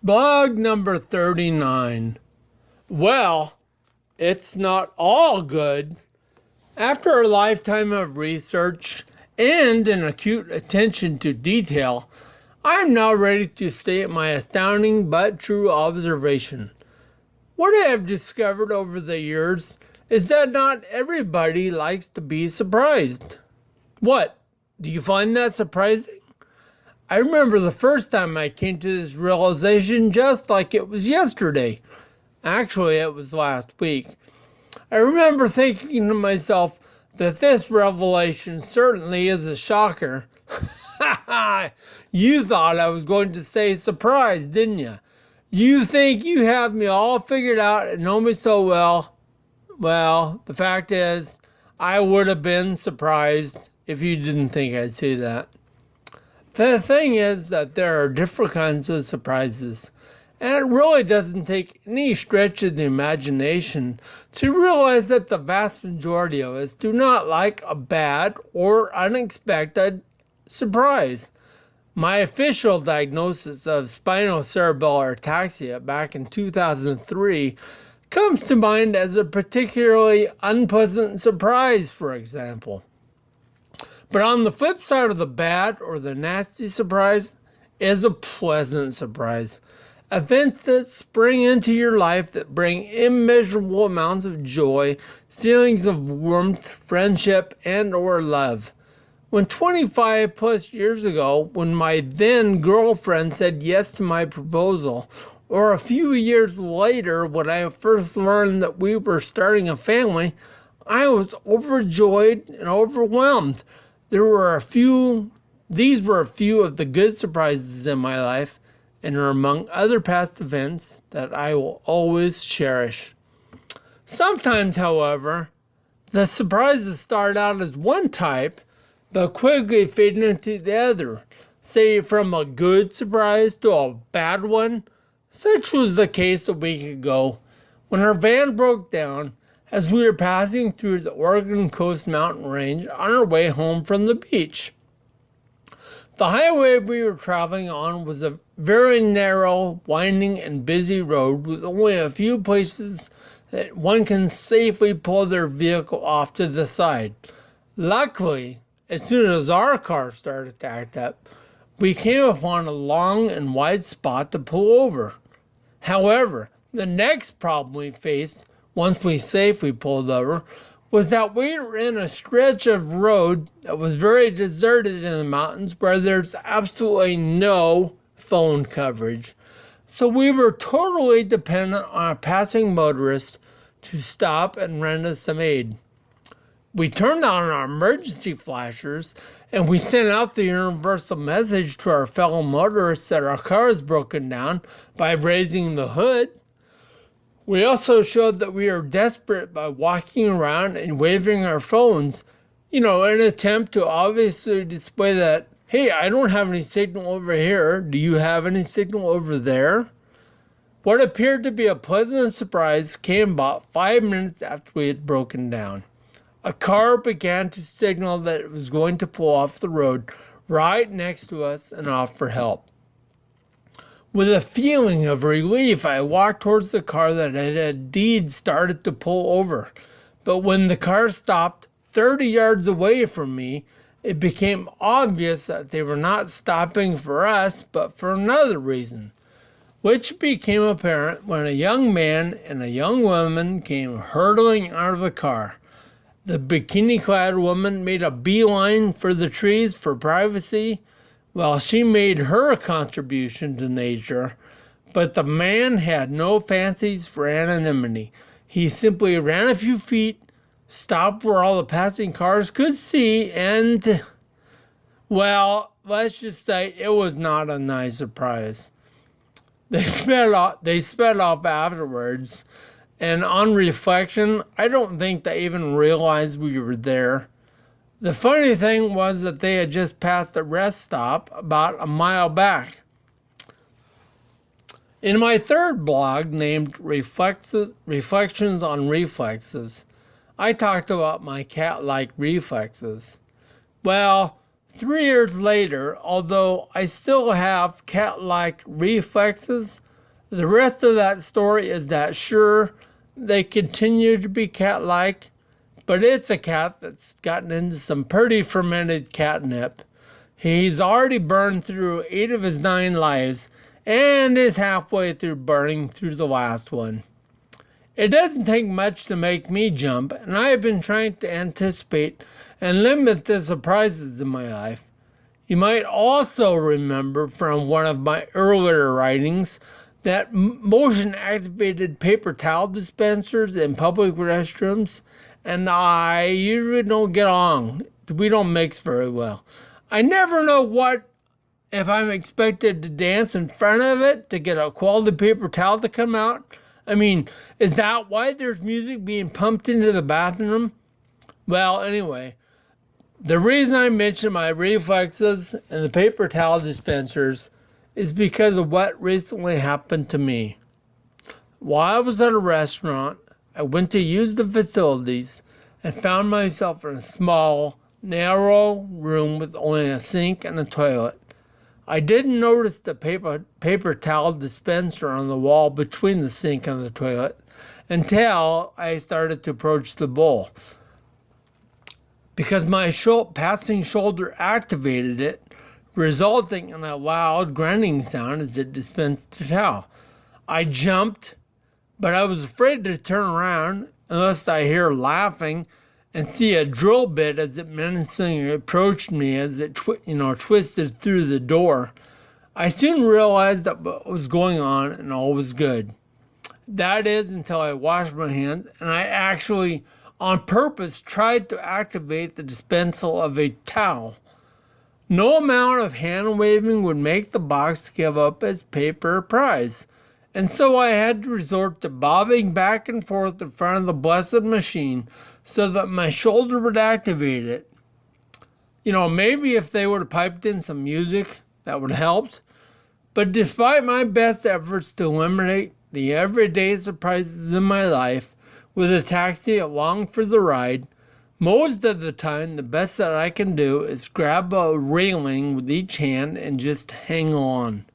Blog number 39. Well, it's not all good. After a lifetime of research and an acute attention to detail, I'm now ready to state my astounding but true observation. What I have discovered over the years is that not everybody likes to be surprised. What? Do you find that surprising? I remember the first time I came to this realization just like it was yesterday. Actually, it was last week. I remember thinking to myself that this revelation certainly is a shocker. You thought I was going to say surprise, didn't you? You think you have me all figured out and know me so well. Well, the fact is, I would have been surprised if you didn't think I'd say that. The thing is that there are different kinds of surprises, and it really doesn't take any stretch of the imagination to realize that the vast majority of us do not like a bad or unexpected surprise. My official diagnosis of spinocerebellar ataxia back in 2003 comes to mind as a particularly unpleasant surprise, for example. But on the flip side of the bad or the nasty surprise is a pleasant surprise. Events that spring into your life that bring immeasurable amounts of joy, feelings of warmth, friendship, and or love. When 25 plus years ago, when my then girlfriend said yes to my proposal, or a few years later when I first learned that we were starting a family, I was overjoyed and overwhelmed. These were a few of the good surprises in my life and are among other past events that I will always cherish. Sometimes, however, the surprises start out as one type, but quickly fade into the other, say from a good surprise to a bad one. Such was the case a week ago, when our van broke down as we were passing through the Oregon Coast Mountain Range on our way home from the beach. The highway we were traveling on was a very narrow, winding, and busy road with only a few places that one can safely pull their vehicle off to the side. Luckily, as soon as our car started to act up, we came upon a long and wide spot to pull over. However, the next problem we faced once we safely pulled over, was that we were in a stretch of road that was very deserted in the mountains where there's absolutely no phone coverage. So we were totally dependent on a passing motorist to stop and render us some aid. We turned on our emergency flashers and we sent out the universal message to our fellow motorists that our car is broken down by raising the hood. We also showed that we are desperate by walking around and waving our phones, in an attempt to obviously display that, hey, I don't have any signal over here. Do you have any signal over there? What appeared to be a pleasant surprise came about 5 minutes after we had broken down. A car began to signal that it was going to pull off the road right next to us and offer help. With a feeling of relief, I walked towards the car that had indeed started to pull over. But when the car stopped 30 yards away from me, it became obvious that they were not stopping for us, but for another reason, which became apparent when a young man and a young woman came hurtling out of the car. The bikini-clad woman made a beeline for the trees for privacy, while she made her contribution to nature, but the man had no fancies for anonymity. He simply ran a few feet, stopped where all the passing cars could see, and, well, let's just say it was not a nice surprise. They sped off afterwards, and on reflection, I don't think they even realized we were there. The funny thing was that they had just passed a rest stop about a mile back. In my third blog, named Reflections on Reflexes, I talked about my cat-like reflexes. Well, 3 years later, although I still have cat-like reflexes, The rest of that story is that sure, they continue to be cat-like, but it's a cat that's gotten into some pretty fermented catnip. He's already burned through 8 of his 9 lives and is halfway through burning through the last one. It doesn't take much to make me jump, and I have been trying to anticipate and limit the surprises in my life. You might also remember from one of my earlier writings that motion-activated paper towel dispensers in public restrooms and I usually don't get along. We don't mix very well. I never know if I'm expected to dance in front of it to get a quality paper towel to come out. I mean, is that why there's music being pumped into the bathroom? Well, anyway, the reason I mention my reflexes and the paper towel dispensers is because of what recently happened to me. While I was at a restaurant, I went to use the facilities and found myself in a small, narrow room with only a sink and a toilet. I didn't notice the paper towel dispenser on the wall between the sink and the toilet until I started to approach the bowl. Because my passing shoulder activated it, resulting in a loud grinding sound as it dispensed the towel. I jumped, but I was afraid to turn around unless I hear laughing and see a drill bit as it menacingly approached me as it twisted through the door. I soon realized that what was going on and all was good. That is until I washed my hands and I actually on purpose tried to activate the dispensal of a towel. No amount of hand waving would make the box give up its paper prize, and so I had to resort to bobbing back and forth in front of the blessed machine so that my shoulder would activate it. Maybe if they would have piped in some music, that would have helped. But despite my best efforts to eliminate the everyday surprises in my life with a taxi along for the ride, most of the time the best that I can do is grab a railing with each hand and just hang on.